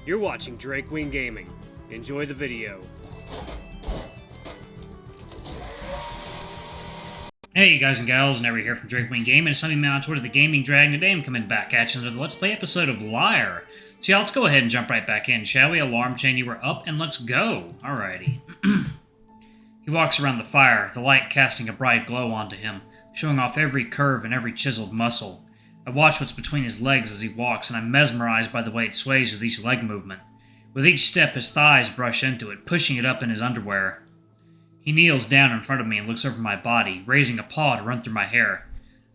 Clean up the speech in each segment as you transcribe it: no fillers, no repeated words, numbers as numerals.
You're watching Drake Wing Gaming. Enjoy the video. Hey guys and gals, Never here from Drake Wing Gaming. It's Sunday Mountain Twitter, the Gaming Dragon. Today I'm coming back at you with the Let's Play episode of Lyre. So yeah, let's go ahead and jump right back in, shall we? Alarm chain, you were up, and let's go. Alrighty. He walks around the fire, the light casting a bright glow onto him, showing off every curve and every chiseled muscle. I watch what's between his legs as he walks, and I'm mesmerized by the way it sways with each leg movement. With each step, his thighs brush into it, pushing it up in his underwear. He kneels down in front of me and looks over my body, raising a paw to run through my hair.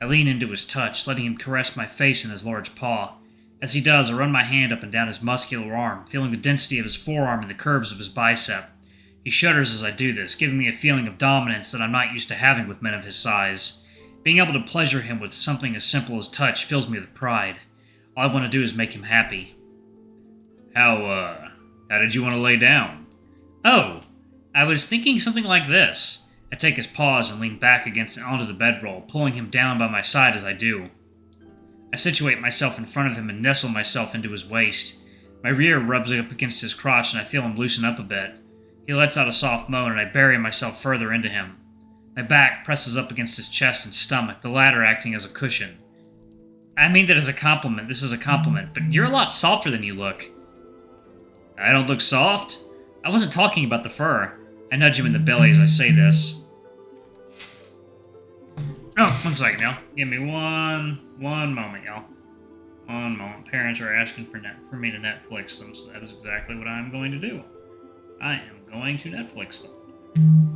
I lean into his touch, letting him caress my face in his large paw. As he does, I run my hand up and down his muscular arm, feeling the density of his forearm and the curves of his bicep. He shudders as I do this, giving me a feeling of dominance that I'm not used to having with men of his size. Being able to pleasure him with something as simple as touch fills me with pride. All I want to do is make him happy. How did you want to lay down? Oh, I was thinking something like this. I take his paws and lean back onto the bedroll, pulling him down by my side as I do. I situate myself in front of him and nestle myself into his waist. My rear rubs up against his crotch and I feel him loosen up a bit. He lets out a soft moan and I bury myself further into him. My back presses up against his chest and stomach, the latter acting as a cushion. I mean that as a compliment. This is a compliment, but you're a lot softer than you look. I don't look soft? I wasn't talking about the fur. I nudge him in the belly as I say this. Oh, 1 second, y'all. Give me one moment, y'all. 1 moment. Parents are asking for me to Netflix them, so that is exactly what I'm going to do. I am going to Netflix them.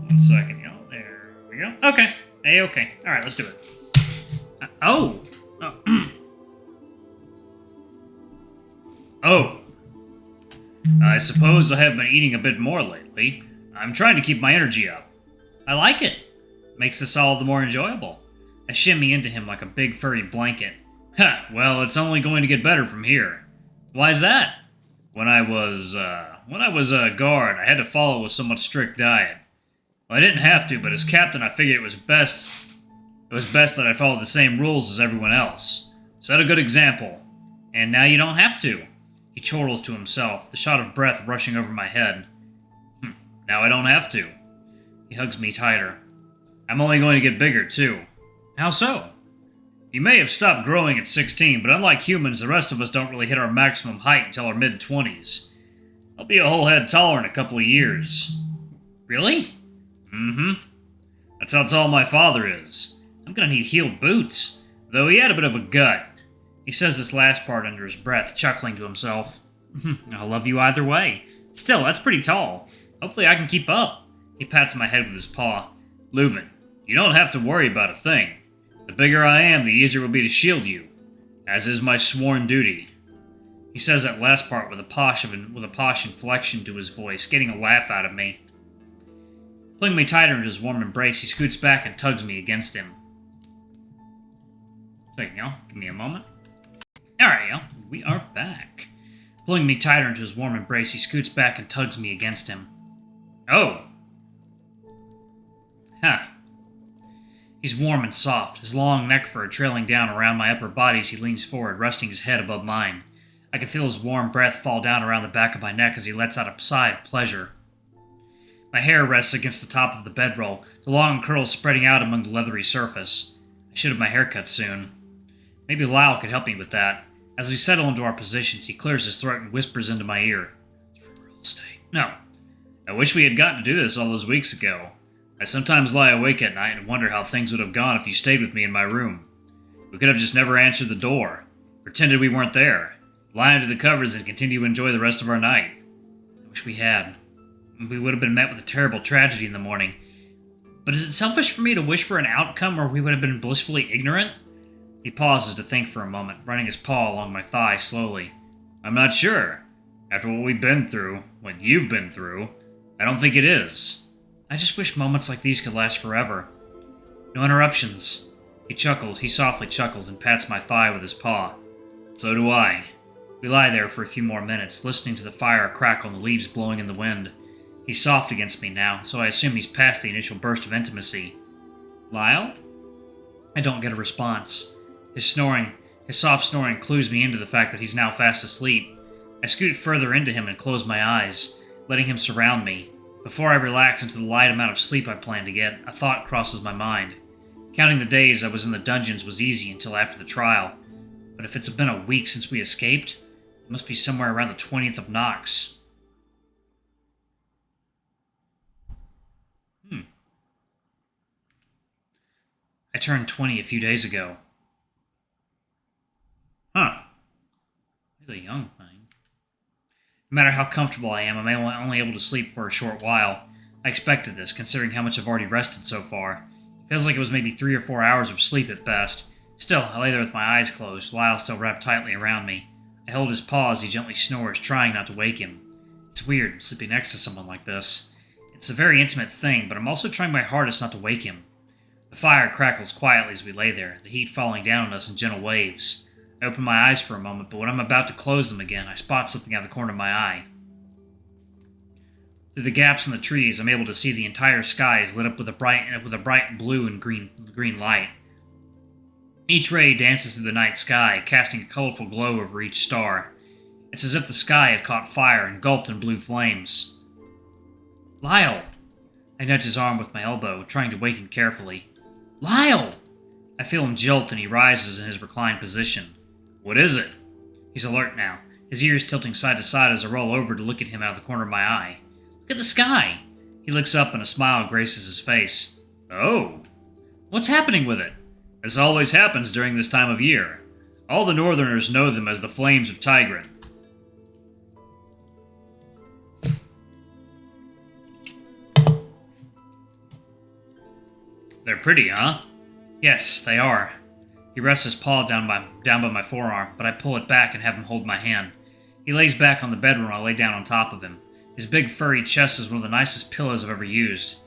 1 second, y'all. There we go. Okay. Hey, okay. Alright, let's do it. Oh! I suppose I have been eating a bit more lately. I'm trying to keep my energy up. I like it. Makes this all the more enjoyable. I shimmy into him like a big furry blanket. Ha! Well, it's only going to get better from here. Why's that? When I was a guard, I had to follow a somewhat strict diet. Well, I didn't have to, but as captain, I figured it was best that I followed the same rules as everyone else. Set a good example. And now you don't have to. He chortles to himself, the shot of breath rushing over my head. Now I don't have to. He hugs me tighter. I'm only going to get bigger, too. How so? You may have stopped growing at 16, but unlike humans, the rest of us don't really hit our maximum height until our mid-20s. I'll be a whole head taller in a couple of years. Really? Mm-hmm. That's how tall my father is. I'm gonna need heeled boots, though he had a bit of a gut. He says this last part under his breath, chuckling to himself. I'll love you either way. Still, that's pretty tall. Hopefully I can keep up. He pats my head with his paw. Luvun, you don't have to worry about a thing. The bigger I am, the easier it will be to shield you, as is my sworn duty. He says that last part with a posh inflection to his voice, getting a laugh out of me. Pulling me tighter into his warm embrace, he scoots back and tugs me against him. Second, y'all. Give me a moment. Alright, y'all. We are back. Pulling me tighter into his warm embrace, he scoots back and tugs me against him. Oh. Huh. He's warm and soft, his long neck fur trailing down around my upper body as he leans forward, resting his head above mine. I can feel his warm breath fall down around the back of my neck as he lets out a sigh of pleasure. My hair rests against the top of the bedroll, the long curls spreading out among the leathery surface. I should have my hair cut soon. Maybe Lyall could help me with that. As we settle into our positions, he clears his throat and whispers into my ear. It's for real estate. No. I wish we had gotten to do this all those weeks ago. I sometimes lie awake at night and wonder how things would have gone if you stayed with me in my room. We could have just never answered the door, pretended we weren't there, lie under the covers and continue to enjoy the rest of our night. I wish we had. We would have been met with a terrible tragedy in the morning. But is it selfish for me to wish for an outcome where we would have been blissfully ignorant? He pauses to think for a moment, running his paw along my thigh slowly. I'm not sure. After what we've been through, what you've been through, I don't think it is. I just wish moments like these could last forever. No interruptions. He softly chuckles and pats my thigh with his paw. So do I. We lie there for a few more minutes, listening to the fire crackle and the leaves blowing in the wind. He's soft against me now, so I assume he's past the initial burst of intimacy. Lyall? I don't get a response. His soft snoring clues me into the fact that he's now fast asleep. I scoot further into him and close my eyes, letting him surround me. Before I relax into the light amount of sleep I plan to get, a thought crosses my mind. Counting the days I was in the dungeons was easy until after the trial, but if it's been a week since we escaped, it must be somewhere around the 20th of Nox. I turned 20 a few days ago. Huh. He's a young thing. No matter how comfortable I am, I'm only able to sleep for a short while. I expected this, considering how much I've already rested so far. It feels like it was maybe 3 or 4 hours of sleep at best. Still, I lay there with my eyes closed, Lyall still wrapped tightly around me. I hold his paw as he gently snores, trying not to wake him. It's weird, sleeping next to someone like this. It's a very intimate thing, but I'm also trying my hardest not to wake him. The fire crackles quietly as we lay there, the heat falling down on us in gentle waves. I open my eyes for a moment, but when I'm about to close them again, I spot something out of the corner of my eye. Through the gaps in the trees, I'm able to see the entire sky is lit up with a bright blue and green light. Each ray dances through the night sky, casting a colorful glow over each star. It's as if the sky had caught fire, engulfed in blue flames. Lyall! I nudge his arm with my elbow, trying to wake him carefully. Lyall! I feel him jolt and he rises in his reclined position. What is it? He's alert now, his ears tilting side to side as I roll over to look at him out of the corner of my eye. Look at the sky! He looks up and a smile graces his face. Oh! What's happening with it? This always happens during this time of year. All the Northerners know them as the Flames of Tigran. They're pretty, huh? Yes, they are. He rests his paw down by my forearm, but I pull it back and have him hold my hand. He lays back on the bed when I lay down on top of him. His big furry chest is one of the nicest pillows I've ever used.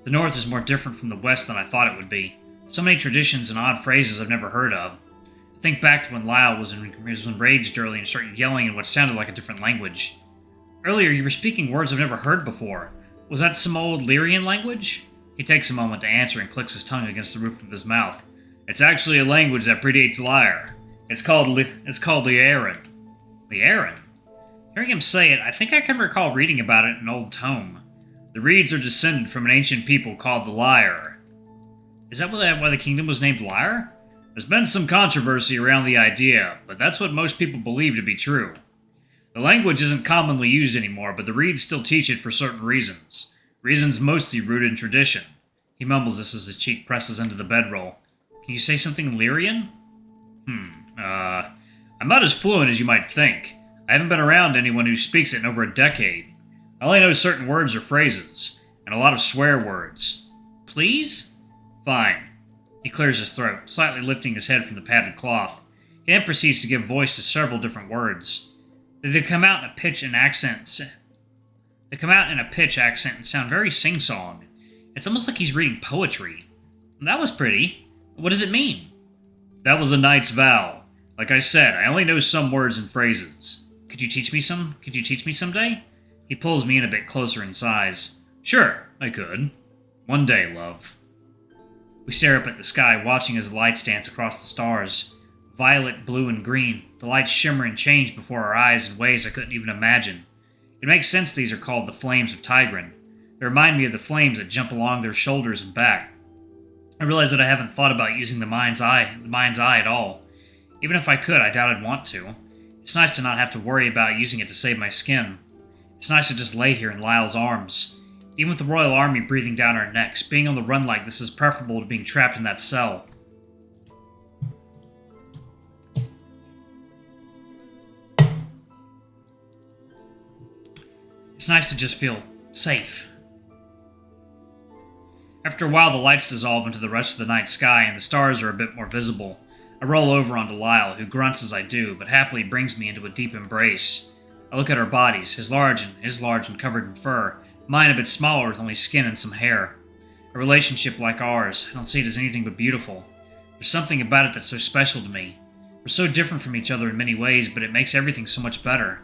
The North is more different from the West than I thought it would be. So many traditions and odd phrases I've never heard of. I think back to when Lyall was enraged early and started yelling in what sounded like a different language. Earlier, you were speaking words I've never heard before. Was that some old Lyrian language? He takes a moment to answer and clicks his tongue against the roof of his mouth. It's actually a language that predates Lyre. It's called Lyall. Lyall? Hearing him say it, I think I can recall reading about it in an old tome. The Reeds are descended from an ancient people called the Lyre. Is that why the kingdom was named Lyre? There's been some controversy around the idea, but that's what most people believe to be true. The language isn't commonly used anymore, but the Reeds still teach it for certain reasons. Reasons mostly rooted in tradition. He mumbles this as his cheek presses into the bedroll. Can you say something Lyrian? I'm not as fluent as you might think. I haven't been around anyone who speaks it in over a decade. I only know certain words or phrases, and a lot of swear words. Please? Fine. He clears his throat, slightly lifting his head from the padded cloth. He then proceeds to give voice to several different words. They come out in a pitch accent and sound very sing-song. It's almost like he's reading poetry. That was pretty. What does it mean? That was a knight's vow. Like I said, I only know some words and phrases. Could you teach me someday? He pulls me in a bit closer in size. Sure, I could. One day, love. We stare up at the sky, watching as the lights dance across the stars. Violet, blue, and green. The lights shimmer and change before our eyes in ways I couldn't even imagine. It makes sense these are called the Flames of Tigran. They remind me of the flames that jump along their shoulders and back. I realize that I haven't thought about using the mind's eye at all. Even if I could, I doubt I'd want to. It's nice to not have to worry about using it to save my skin. It's nice to just lay here in Lyall's arms. Even with the Royal Army breathing down our necks, being on the run like this is preferable to being trapped in that cell. It's nice to just feel safe. After a while, the lights dissolve into the rest of the night sky, and the stars are a bit more visible. I roll over onto Lyall, who grunts as I do, but happily brings me into a deep embrace. I look at our bodies, his large and covered in fur, mine a bit smaller with only skin and some hair. A relationship like ours, I don't see it as anything but beautiful. There's something about it that's so special to me. We're so different from each other in many ways, but it makes everything so much better.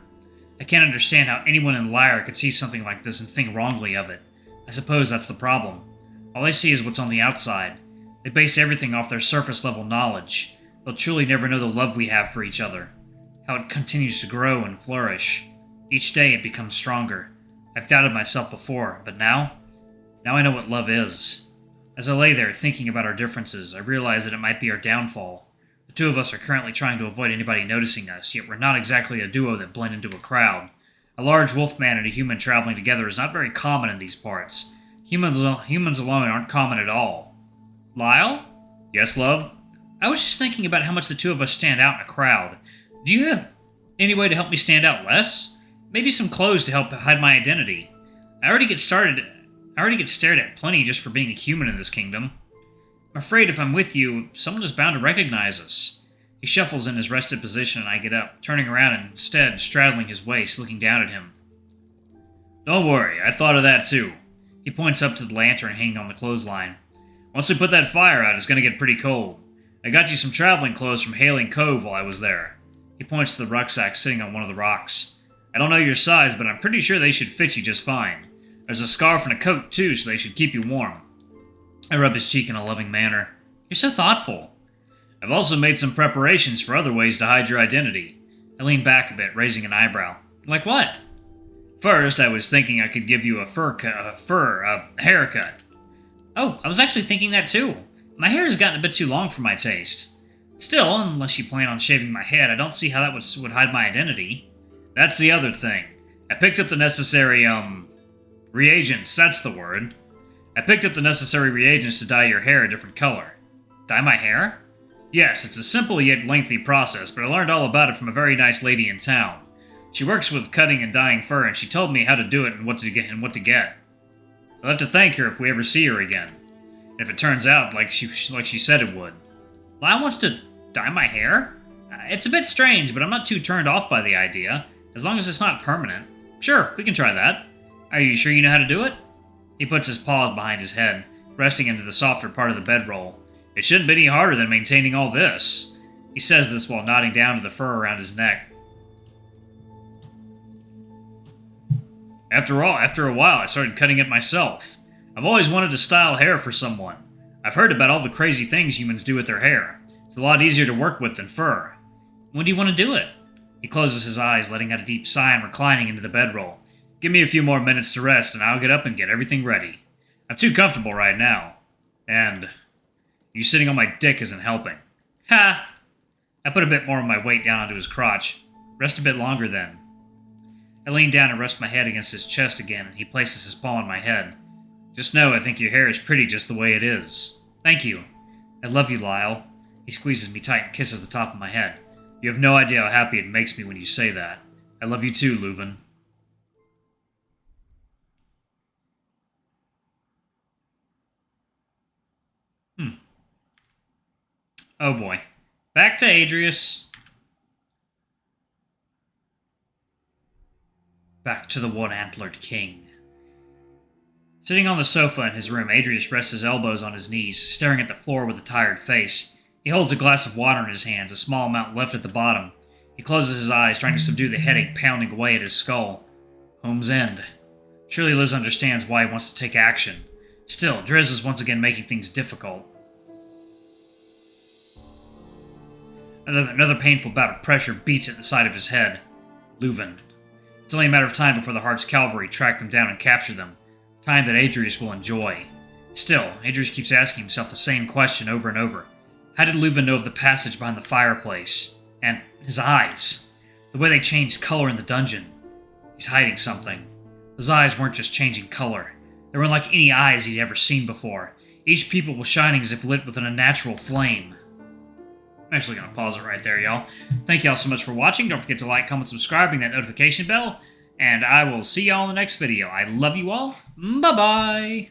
I can't understand how anyone in Lyre could see something like this and think wrongly of it. I suppose that's the problem. All they see is what's on the outside. They base everything off their surface-level knowledge. They'll truly never know the love we have for each other. how it continues to grow and flourish. Each day it becomes stronger. I've doubted myself before, but now I know what love is. As I lay there thinking about our differences, I realize that it might be our downfall. The two of us are currently trying to avoid anybody noticing us, yet we're not exactly a duo that blend into a crowd. A large wolf man and a human traveling together is not very common in these parts. Humans alone aren't common at all. Lyall? Yes, love? I was just thinking about how much the two of us stand out in a crowd. Do you have any way to help me stand out less? Maybe some clothes to help hide my identity. I already get stared at plenty just for being a human in this kingdom. I'm afraid if I'm with you, someone is bound to recognize us. He shuffles in his rested position and I get up, turning around and instead straddling his waist, looking down at him. Don't worry, I thought of that too. He points up to the lantern hanging on the clothesline. Once we put that fire out, it's going to get pretty cold. I got you some traveling clothes from Hailing Cove while I was there. He points to the rucksack sitting on one of the rocks. I don't know your size, but I'm pretty sure they should fit you just fine. There's a scarf and a coat too, so they should keep you warm. I rub his cheek in a loving manner. You're so thoughtful. I've also made some preparations for other ways to hide your identity. I lean back a bit, raising an eyebrow. Like what? First, I was thinking I could give you a haircut. Oh, I was actually thinking that too. My hair has gotten a bit too long for my taste. Still, unless you plan on shaving my head, I don't see how that would hide my identity. That's the other thing. I picked up the necessary, reagents, that's the word. I picked up the necessary reagents to dye your hair a different color. Dye my hair? Yes, it's a simple yet lengthy process, but I learned all about it from a very nice lady in town. She works with cutting and dyeing fur, and she told me how to do it and what to get. I'll have to thank her if we ever see her again. If it turns out like she said it would. Lyall wants to dye my hair? It's a bit strange, but I'm not too turned off by the idea, as long as it's not permanent. Sure, we can try that. Are you sure you know how to do it? He puts his paws behind his head, resting into the softer part of the bedroll. It shouldn't be any harder than maintaining all this. He says this while nodding down to the fur around his neck. After a while, I started cutting it myself. I've always wanted to style hair for someone. I've heard about all the crazy things humans do with their hair. It's a lot easier to work with than fur. When do you want to do it? He closes his eyes, letting out a deep sigh and reclining into the bedroll. Give me a few more minutes to rest, and I'll get up and get everything ready. I'm too comfortable right now. And you sitting on my dick isn't helping. Ha! I put a bit more of my weight down onto his crotch. Rest a bit longer then. I lean down and rest my head against his chest again, and he places his paw on my head. Just know I think your hair is pretty just the way it is. Thank you. I love you, Lyall. He squeezes me tight and kisses the top of my head. You have no idea how happy it makes me when you say that. I love you too, Luvun. Oh boy. Back to Adrius. Back to the one-antlered king. Sitting on the sofa in his room, Adrius rests his elbows on his knees, staring at the floor with a tired face. He holds a glass of water in his hands, a small amount left at the bottom. He closes his eyes, trying to subdue the headache pounding away at his skull. Home's end. Surely Liz understands why he wants to take action. Still, Driz is once again making things difficult. Another painful bout of pressure beats at the side of his head. Luvun. It's only a matter of time before the Heart's cavalry track them down and capture them. Time that Adrius will enjoy. Still, Adrius keeps asking himself the same question over and over. How did Luvun know of the passage behind the fireplace? And his eyes. The way they changed color in the dungeon. He's hiding something. Those eyes weren't just changing color. They were unlike any eyes he'd ever seen before. Each pupil was shining as if lit with an unnatural flame. I'm actually going to pause it right there, y'all. Thank y'all so much for watching. Don't forget to like, comment, subscribe, ring that notification bell. And I will see y'all in the next video. I love you all. Bye-bye.